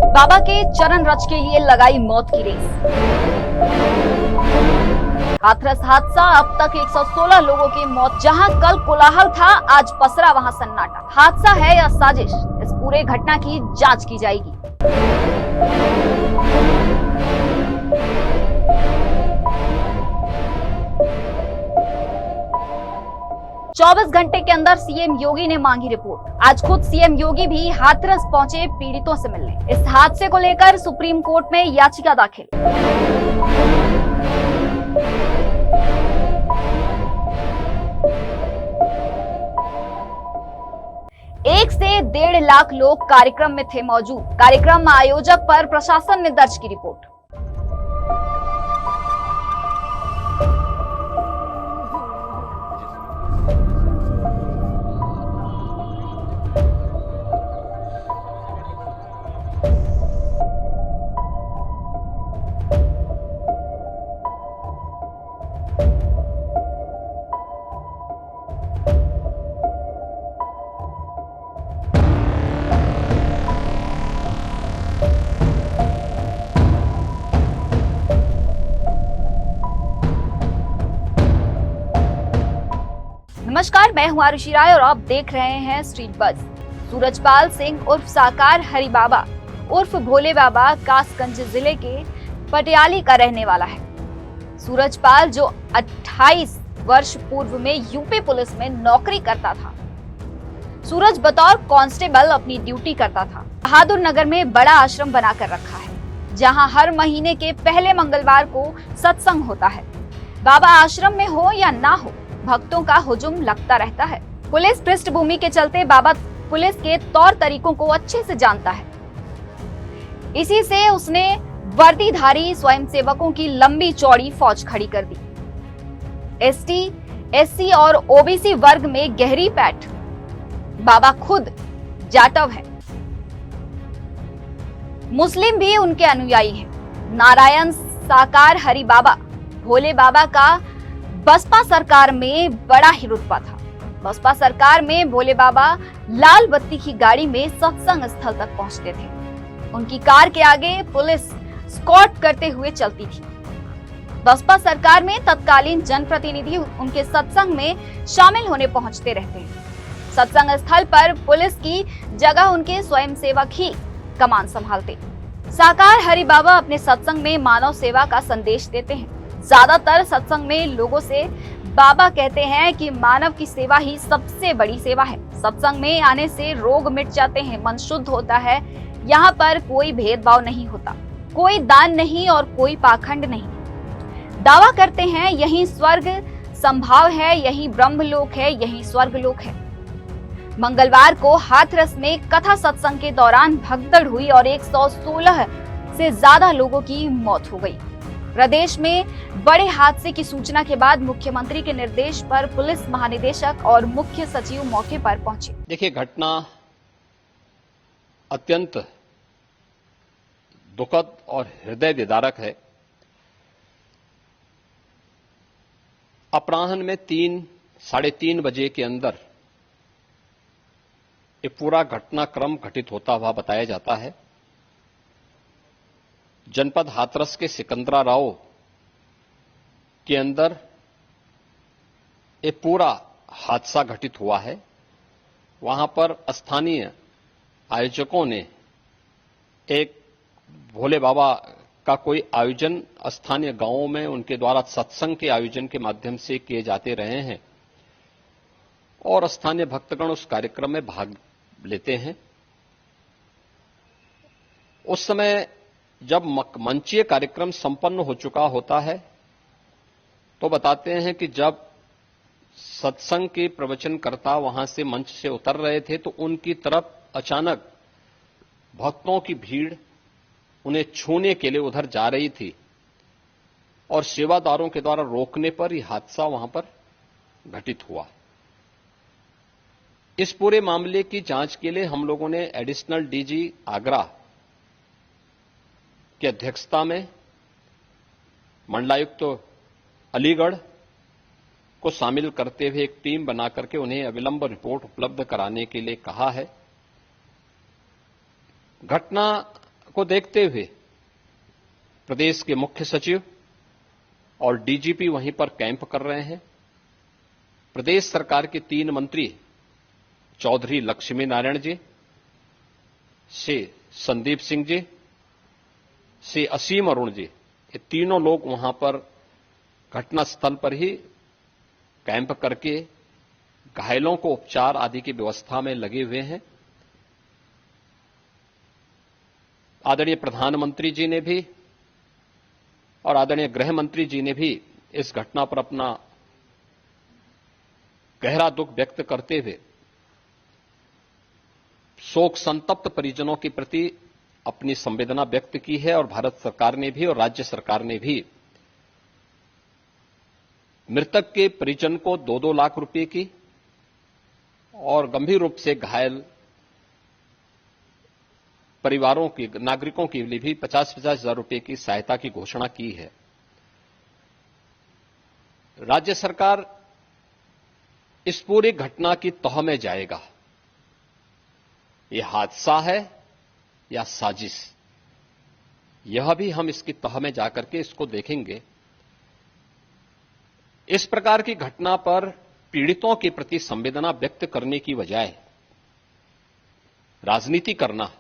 बाबा के चरण रज के लिए लगाई मौत की रेस। हाथरस हादसा, अब तक 116 लोगों की मौत। जहां कल कोलाहल था, आज पसरा वहां सन्नाटा। हादसा है या साजिश, इस पूरे घटना की जांच की जाएगी। 24 घंटे के अंदर सीएम योगी ने मांगी रिपोर्ट। आज खुद सीएम योगी भी हाथरस पहुंचे पीड़ितों से मिलने। इस हादसे को लेकर सुप्रीम कोर्ट में याचिका दाखिल। एक से 1.5 लाख लोग कार्यक्रम में थे मौजूद। कार्यक्रम आयोजक पर प्रशासन ने दर्ज की रिपोर्ट। नमस्कार, मैं हूं आरुषि राय और आप देख रहे हैं स्ट्रीट बज। सूरजपाल सिंह उर्फ साकार हरि बाबा उर्फ भोले बाबा कासगंज जिले के पटियाली का रहने वाला है। सूरजपाल जो 28 वर्ष पूर्व में यूपी पुलिस में नौकरी करता था। सूरज बतौर कांस्टेबल अपनी ड्यूटी करता था। बहादुर नगर में बड़ा आश्रम बनाकर रखा है, जहां हर महीने के पहले मंगलवार को सत्संग होता है। बाबा आश्रम में हो या ना हो, भक्तों का हुजूम लगता रहता है। पुलिस पृष्ठभूमि के चलते बाबा पुलिस के तौर तरीकों को अच्छे से जानता है। इसी से उसने वर्दीधारी स्वयंसेवकों की लंबी चौड़ी फौज खड़ी कर दी। एसटी, एससी और ओबीसी वर्ग में गहरी पैठ। बाबा खुद जाटव है। मुस्लिम भी उनके अनुयायी हैं। नारायण साकार हरि बाबा भोले बाबा का बसपा सरकार में बड़ा ही रुतबा था। बसपा सरकार में भोले बाबा लाल बत्ती की गाड़ी में सत्संग स्थल तक पहुंचते थे। उनकी कार के आगे पुलिस स्कॉट करते हुए चलती थी। बसपा सरकार में तत्कालीन जनप्रतिनिधि उनके सत्संग में शामिल होने पहुंचते रहते हैं। सत्संग स्थल पर पुलिस की जगह उनके स्वयंसेवक ही कमान संभालते। साकार हरि बाबा अपने सत्संग में मानव सेवा का संदेश देते हैं। ज्यादातर सत्संग में लोगों से बाबा कहते हैं कि मानव की सेवा ही सबसे बड़ी सेवा है। सत्संग में आने से रोग मिट जाते हैं, मन शुद्ध होता है। यहाँ पर कोई भेदभाव नहीं होता, कोई दान नहीं और कोई पाखंड नहीं। दावा करते हैं यही स्वर्ग संभाव है, यही ब्रह्मलोक है, यही स्वर्गलोक है। मंगलवार को हाथरस में कथा सत्संग के दौरान भगदड़ हुई और 116 से ज्यादा लोगों की मौत हो गई। प्रदेश में बड़े हादसे की सूचना के बाद मुख्यमंत्री के निर्देश पर पुलिस महानिदेशक और मुख्य सचिव मौके पर पहुंचे। देखिए, घटना अत्यंत दुखद और हृदय विदारक है। अपराह्न में 3-3:30 बजे के अंदर ये पूरा घटनाक्रम घटित होता हुआ बताया जाता है। जनपद हाथरस के सिकंदरा राव के अंदर एक पूरा हादसा घटित हुआ है। वहां पर स्थानीय आयोजकों ने एक भोले बाबा का कोई आयोजन स्थानीय गांवों में उनके द्वारा सत्संग के आयोजन के माध्यम से किए जाते रहे हैं और स्थानीय भक्तगण उस कार्यक्रम में भाग लेते हैं। उस समय जब मंचीय कार्यक्रम संपन्न हो चुका होता है तो बताते हैं कि जब सत्संग के प्रवचनकर्ता वहां से मंच से उतर रहे थे तो उनकी तरफ अचानक भक्तों की भीड़ उन्हें छूने के लिए उधर जा रही थी और सेवादारों के द्वारा रोकने पर यह हादसा वहां पर घटित हुआ। इस पूरे मामले की जांच के लिए हम लोगों ने एडिशनल डीजी आगरा की अध्यक्षता में मंडलायुक्त अलीगढ़ को शामिल करते हुए एक टीम बनाकर के उन्हें अविलंब रिपोर्ट उपलब्ध कराने के लिए कहा है। घटना को देखते हुए प्रदेश के मुख्य सचिव और डीजीपी वहीं पर कैंप कर रहे हैं। प्रदेश सरकार के 3 मंत्री चौधरी लक्ष्मी नारायण जी, श्री संदीप सिंह जी, श्री असीम अरुण जी, ये तीनों लोग वहां पर घटनास्थल पर ही कैंप करके घायलों को उपचार आदि की व्यवस्था में लगे हुए हैं। आदरणीय प्रधानमंत्री जी ने भी और आदरणीय गृह मंत्री जी ने भी इस घटना पर अपना गहरा दुख व्यक्त करते हुए शोक संतप्त परिजनों के प्रति अपनी संवेदना व्यक्त की है और भारत सरकार ने भी और राज्य सरकार ने भी मृतक के परिजन को 2-2 लाख रुपए की और गंभीर रूप से घायल परिवारों की नागरिकों के लिए भी 50-50 हजार रुपए की सहायता की घोषणा की है। राज्य सरकार इस पूरी घटना की तह में जाएगा। यह हादसा है या साजिश, यह भी हम इसकी तह में जाकर के इसको देखेंगे। इस प्रकार की घटना पर पीड़ितों के प्रति संवेदना व्यक्त करने की बजाय राजनीति करना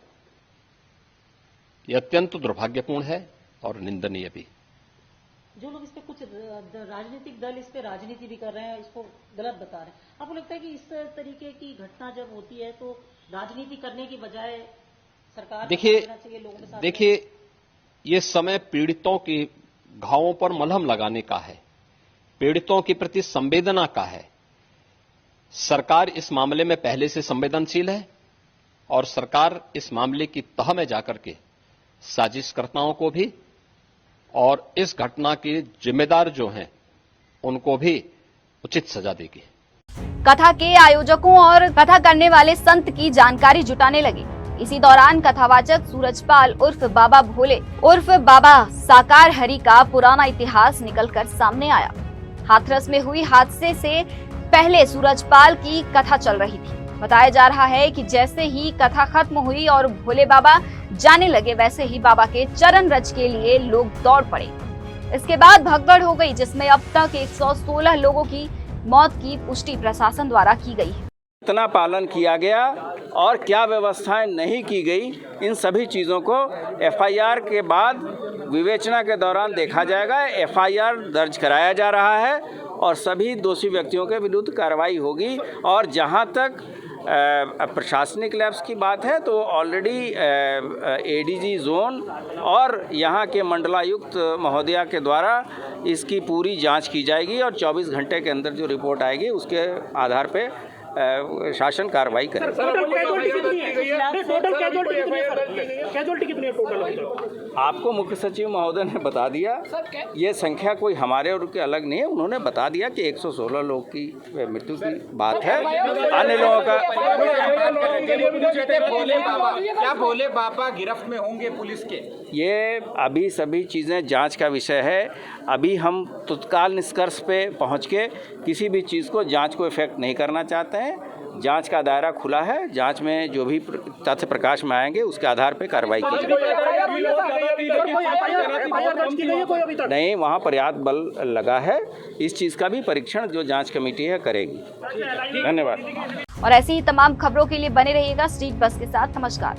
यह अत्यंत दुर्भाग्यपूर्ण है और निंदनीय भी। जो लोग इस पे कुछ राजनीतिक दल इस पे राजनीति भी कर रहे हैं, इसको गलत बता रहे हैं, आपको लगता है कि इस तरीके की घटना जब होती है तो राजनीति करने की बजाय सरकार देखिए ये समय पीड़ितों के घावों पर मलहम लगाने का है, पीड़ितों के प्रति संवेदना का है। सरकार इस मामले में पहले से संवेदनशील है और सरकार इस मामले की तह में जाकर के साजिशकर्ताओं को भी और इस घटना के जिम्मेदार जो हैं उनको भी उचित सजा देगी। कथा के आयोजकों और कथा करने वाले संत की जानकारी जुटाने लगे। इसी दौरान कथावाचक सूरजपाल उर्फ बाबा भोले उर्फ बाबा साकार हरि का पुराना इतिहास निकलकर सामने आया। हाथरस में हुई हादसे से पहले सूरजपाल की कथा चल रही थी। बताया जा रहा है कि जैसे ही कथा खत्म हुई और भोले बाबा जाने लगे, वैसे ही बाबा के चरण रज के लिए लोग दौड़ पड़े। इसके बाद भगदड़ हो गई, जिसमें अब तक 116 लोगों की मौत की पुष्टि प्रशासन द्वारा की गई है। कितना पालन किया गया और क्या व्यवस्थाएं नहीं की गई, इन सभी चीज़ों को एफआईआर के बाद विवेचना के दौरान देखा जाएगा। एफआईआर दर्ज कराया जा रहा है और सभी दोषी व्यक्तियों के विरुद्ध कार्रवाई होगी। और जहां तक प्रशासनिक लैब्स की बात है तो ऑलरेडी एडीजी जोन और यहाँ के मंडलायुक्त महोदया के द्वारा इसकी पूरी जांच की जाएगी और 24 घंटे के अंदर जो रिपोर्ट आएगी उसके आधार पे शासन कार्रवाई करेगा। आपको मुख्य सचिव महोदय ने बता दिया, ये संख्या कोई हमारे और के अलग नहीं है। उन्होंने बता दिया कि 116 लोग की मृत्यु की बात है। अन्य लोगों का क्या भोले बाबा गिरफ्त में होंगे पुलिस के? ये अभी सभी चीज़ें जांच का विषय है। अभी हम तत्काल निष्कर्ष पे पहुंच के किसी भी चीज़ को जांच को इफेक्ट नहीं करना चाहते हैं। जांच का दायरा खुला है, जांच में जो भी तथ्य प्रकाश में आएंगे उसके आधार पे कार्रवाई की जाएगी। नहीं, वहाँ पर्याप्त बल लगा है। इस चीज़ का भी परीक्षण जो जांच कमेटी है करेगी। धन्यवाद। और ऐसी ही तमाम खबरों के लिए बने रहिएगा स्ट्रीट बस के साथ। नमस्कार।